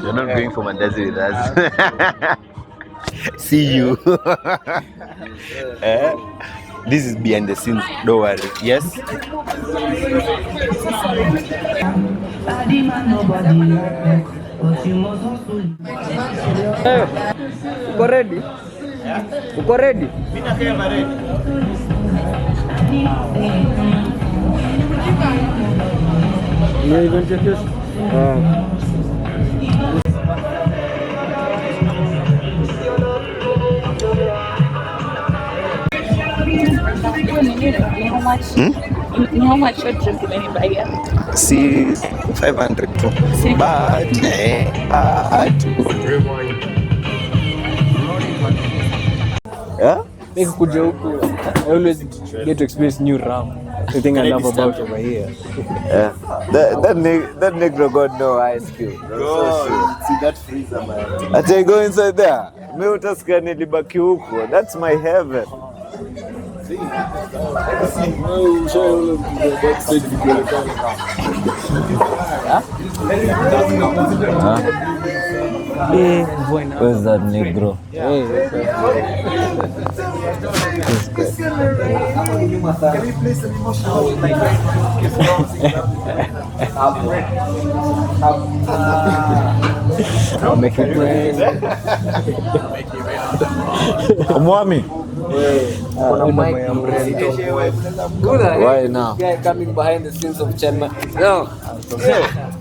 You're not going for Mandazi with us. See you. This is behind the scenes. Don't worry. Yes. Uko ready? Uko ready? Yeah, even check this. How much your drink in anybody? See, 500 too. But yeah. I always get to experience new ram. The thing I love about over here. Yeah. That negro got no ice cube. So see that freezer, man. I go inside there. Me utasikia nilibaki huko. That's my heaven. Where's that negro? Make it rain. Mwami. Why now? Guy coming behind the scenes of Chenma. No.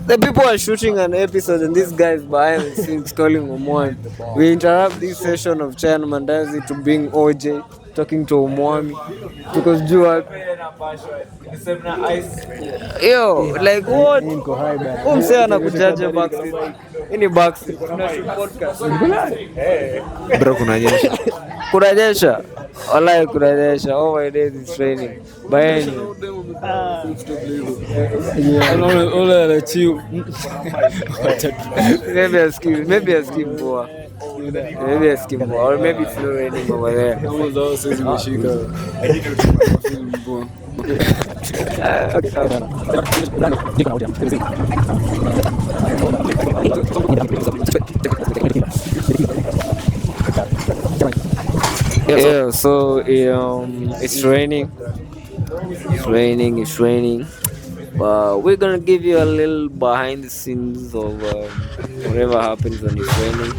The people are shooting an episode and this guy is behind the scenes calling Omwami. We interrupt this session of Chen Mandazi to bring OJ talking to Omwami because Jua. Yo, like what? Umse anakujaje backstage? Ini backstage. Tunashoot podcast. Bro, kunanyesha. Kunanyesha. Wallahi kunanyesha. Oh my days it's raining. Baeni. Ole chill. Maybe a skim boa. Maybe a skim boa. Or maybe it's not raining over there. Yeah, so it's raining. It's raining. We're gonna give you a little behind the scenes of whatever happens when it's raining.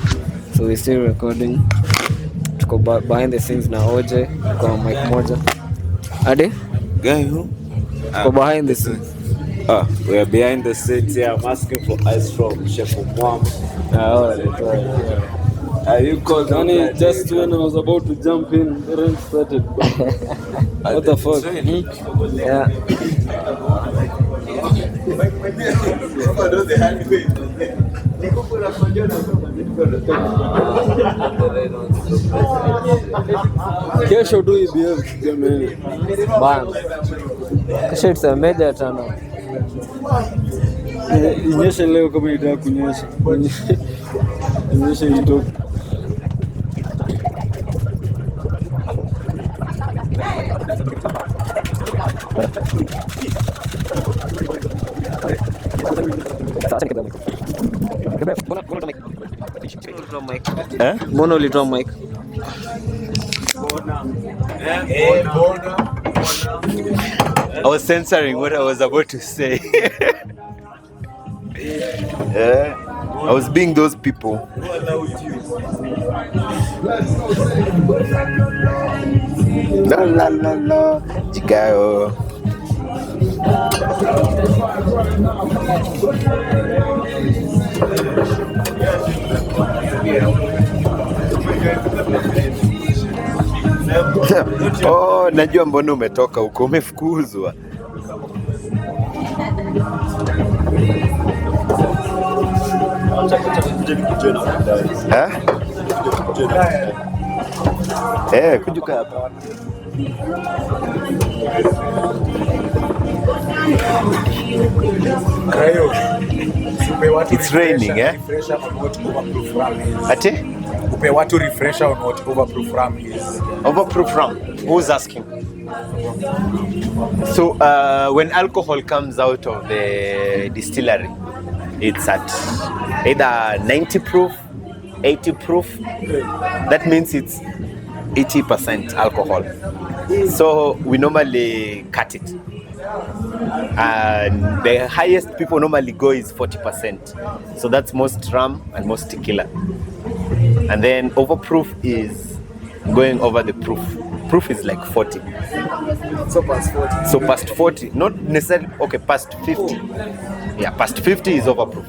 So we're still recording. Tuko behind the scenes na OJ kwa mic moja. Ade? Guy who? Tuko behind the scenes. We are behind the scenes here. I'm asking for ice from Chef Omwami. You called me just when I was about to jump in, the rain started. What the fuck? Yeah. Kesho do behave jamani. Bana. Kesho it's a major turn up. Inyeshe leo kama itaka kunyesha. Inyeshe itoke. Mbona ulitoa mic? I was censoring what I was about to say. Yeah, I was being those people. La la la la, Chicago. Oh, najua mbona umetoka huko, umefukuzwa. Kujuka hapa. It's raining, eh? Ate? Upe watu refresher on what overproof RAM is. Overproof RAM? Who's asking? So when alcohol comes out of the distillery, it's at either 90 proof, 80 proof. That means it's 80% alcohol. So we normally cut it. And the highest people normally go is 40%. So that's most rum and most tequila. And then overproof is going over the proof. Proof is like 40. So past 40. So past 40, not necessarily, okay, past 50. Yeah, past 50 is overproof.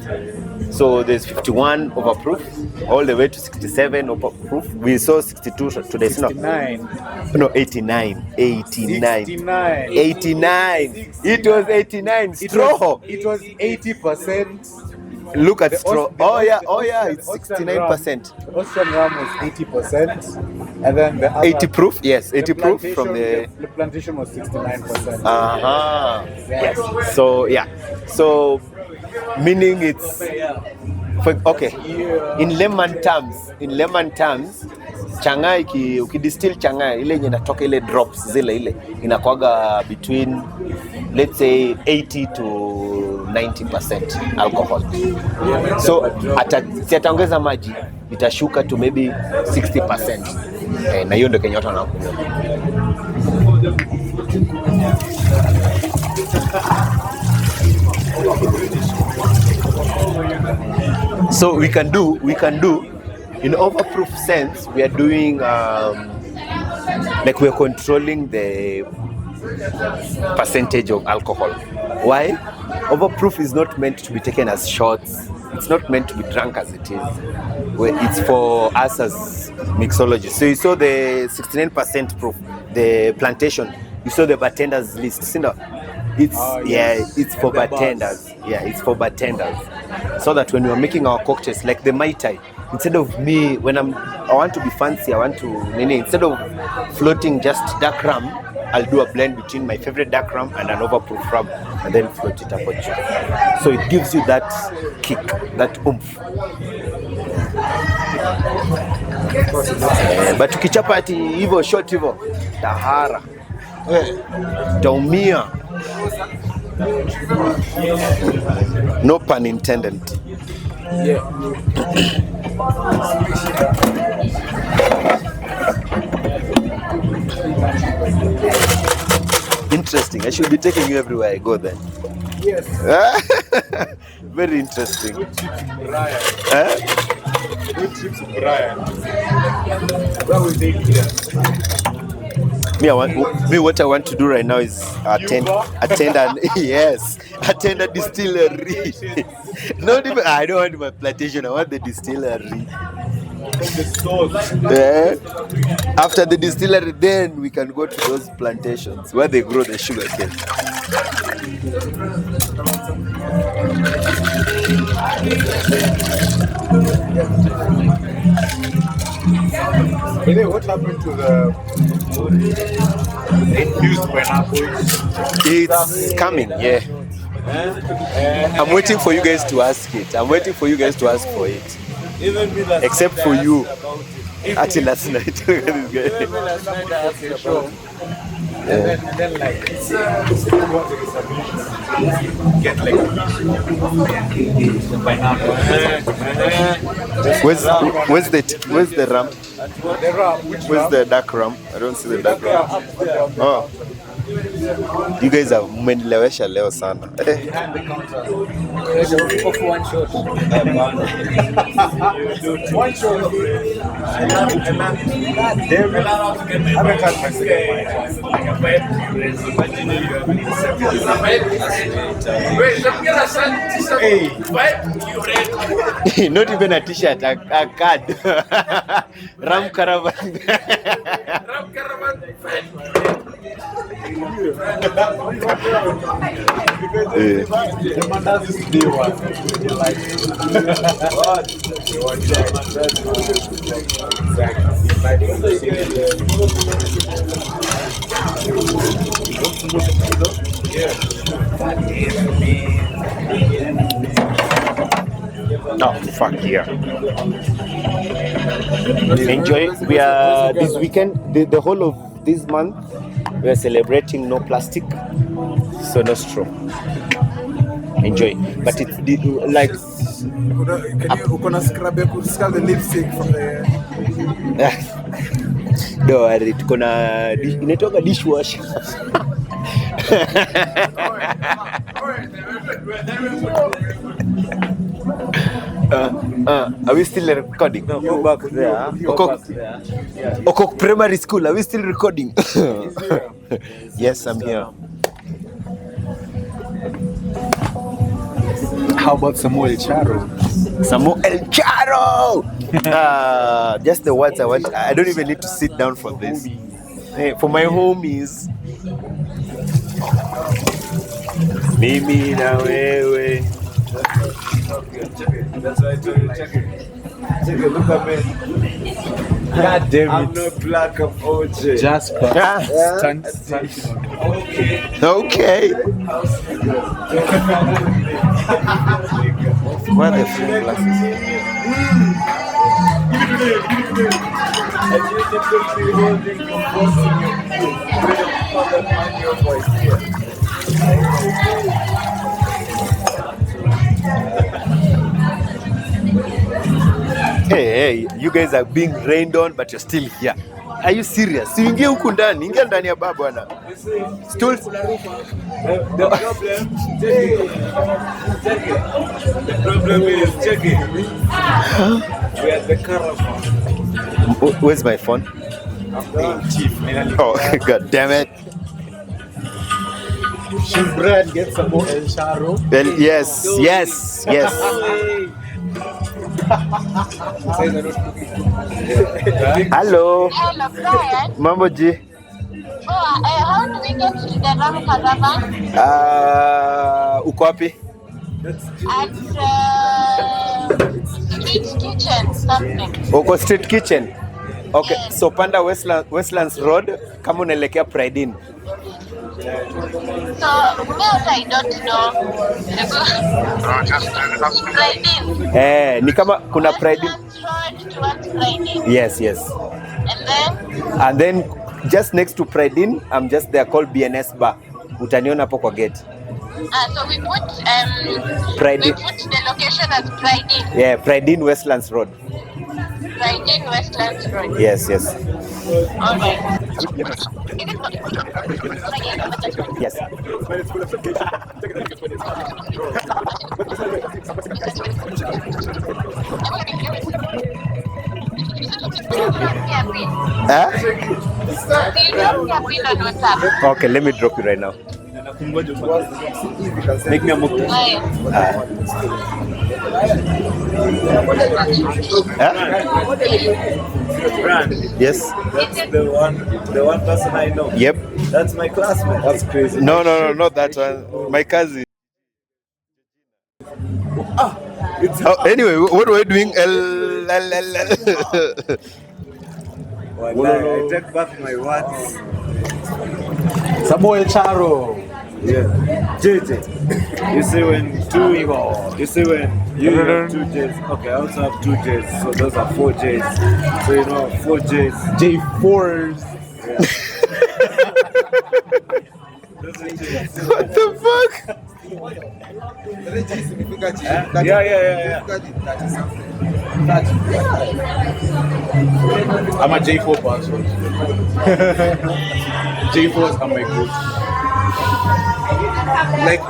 So there's 51 overproof, all the way to 67 overproof. We saw 62 today. 69. No, 89. 89. 69. 89. It was 89. Straw. It was 80%. Look at straw. Oh yeah, it's Austrian 69%. The Austrian rum was 80%. And then the other, 80 proof? Yes, 80 proof from the plantation was 69%. Yes. So yeah. So meaning it's okay. In lemon terms, changa ukidistill changa ile yenye inatoka ile drops zile inakuwaga between, let's say, 80 to 90% alcohol. So ataongeza maji itashuka to maybe 60%. Na hiyo ndio Kenya watu wanakunywa. So we can do in overproof sense, we are doing like we are controlling the percentage of alcohol. Why? Overproof is not meant to be taken as shots. It's not meant to be drunk as it is. It's for us as mixologists. So you saw the 69% proof, the plantation. You saw the bartenders list. It's for bartenders. Yeah, it's for bartenders. So that when we're making our cocktails, like the Mai Tai, instead of me, I want to be fancy, instead of floating just dark rum, I'll do a blend between my favorite dark rum and an overproof rum, and then float it up on you. So it gives you that kick, that oomph. But ukichapa ati hivyo short hivyo, tahara, taumia. No pun intended. Yeah. Interesting. I should be taking you everywhere I go then. Yes. Very interesting. Good trips to Brian. Where will they be? What I want to do right now is attend a distillery. Not even, I don't want my plantation, I want the distillery. After the distillery, then we can go to those plantations where they grow the sugar cane. What happened to the infused pineapple? It's coming, yeah. I'm waiting for you guys to ask it. I'm waiting for you guys to ask for it. Except for you. Until last night. Even last night I asked the show. And then like get like the pineapple. Where's the rum? The rum. Where's the dark rum? I don't see the dark rum. Oh. You guys are mmenilewesha leo sana. Behind the counter. One shot. One shot. Haven't had my second Hey. Not even a t-shirt, a card. Ram caravan. Ram caravan. The Mandazi today was like Oh, fuck yeah. Enjoy. We are this weekend, the whole of this month, We are celebrating no plastic, so no straw. Enjoy. But it's like. Can you scrub the lipstick from the? Don't worry, inaitwa dishwasher. Are we still recording? No, go back there. Okok Primary School, are we still recording? Yes, I'm here. How about Samuel Charo? Samuel Charo! Just the words I want. I don't even need to sit down for this. Hey, for my homies. Mimi na wewe. That's why I told you, check it. Check it, look at me. God damn it. I'm not black, I'm OJ. Jasper. Yeah. Okay. Where are the free glasses? Hey, you guys are being rained on, but you're still here. Are you serious? Si ingia huku ndani, ingia ndani ya baba bwana. Stool. The problem, the problem is, check it. We are the caravan. Where's my phone? Chief. Oh, god damn it. Should Brad get Samuel Charo? Well, yes. Hello. Hello, Brian. Mambo G. How do we get to the Ram caravan? Uko wapi? At Street Kitchen, something. Uko Street Kitchen. Okay, so panda Westlands Road kama unaelekea Pride Inn. So, what I don't know. Pride Inn. Ni kama kuna Pride Inn. Westlands Road towards Pride Inn. Yes. And then just next to Pride Inn, I'm just there called BNS Bar. Utaniona hapo kwa gate. So we put Pride Inn. we put the location as Pride Inn. Yeah, Pride Inn Westlands Road. Pride Inn Westlands Road. Yes. All right. Yes. Okay, let me drop you right now. Make me a mock. Brand. Yes. That's the one person I know. Yep. That's my classmate. That's crazy. No, not that one. My cousin. Anyway, what were you doing? Wallahi, I take back my words. Samuel Charo. Yeah. JJ. You see when you have 2 J's. Okay, I also have 2 J's. So those are 4 J's. So you know 4 J's. J4s. What the fuck? Yeah. I'm a J4 person. J4s are my good. Like,